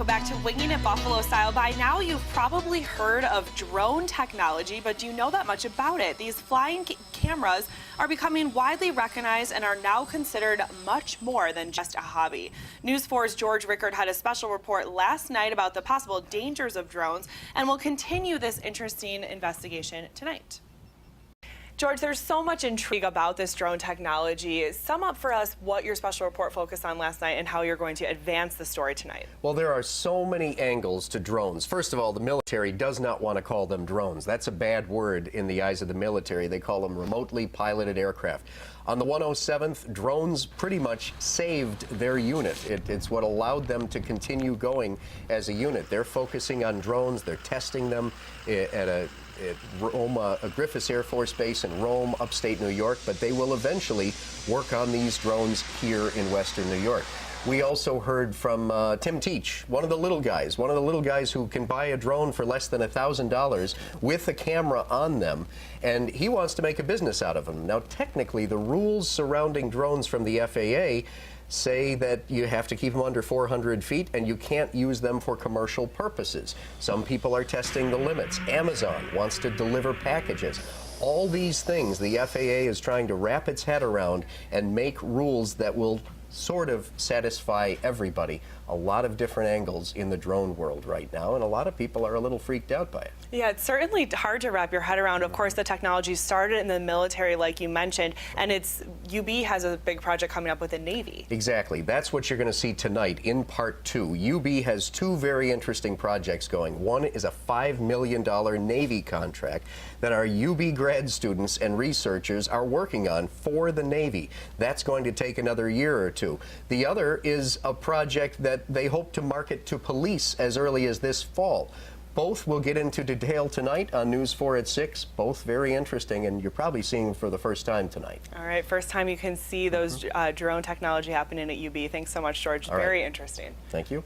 welcome back to Winging It Buffalo Style. By now, you've probably heard of drone technology, but do you know that much about it? These flying cameras are becoming widely recognized and are now considered much more than just a hobby. News 4's George Rickard had a special report last night about the possible dangers of drones, and will continue this interesting investigation tonight. George, there's so much intrigue about this drone technology. Sum up for us what your special report focused on last night and how you're going to advance the story tonight. Well, there are so many angles to drones. First of all, the military does not want to call them drones. That's a bad word in the eyes of the military. They call them remotely piloted aircraft. On the 107th, drones pretty much saved their unit. It's what allowed them to continue going as a unit. They're focusing on drones. They're testing them at Rome, Griffiths Air Force Base in Rome, upstate New York, but they will eventually work on these drones here in western New York. We also heard from Tim Teach, one of the little guys who can buy a drone for less than $1,000 with a camera on them, and he wants to make a business out of them. Now, technically, the rules surrounding drones from the FAA say that you have to keep them under 400 feet and you can't use them for commercial purposes. Some people are testing the limits. Amazon wants to deliver packages. All these things the FAA is trying to wrap its head around and make rules that will sort of satisfy everybody. A lot of different angles in the drone world right now, and a lot of people are a little freaked out by it. Yeah, it's certainly hard to wrap your head around. Of course, the technology started in the military, like you mentioned, and UB has a big project coming up with the Navy. Exactly. That's what you're going to see tonight in part 2. UB has two very interesting projects going. One is a $5 million Navy contract that our UB grad students and researchers are working on for the Navy. That's going to take another year or two. The other is a project that they hope to market to police as early as this fall. Both will get into detail tonight on News 4 at 6. Both very interesting, and you're probably seeing them for the first time tonight. All right, first time you can see those drone technology happening at UB. Thanks so much, George. Very interesting. Thank you.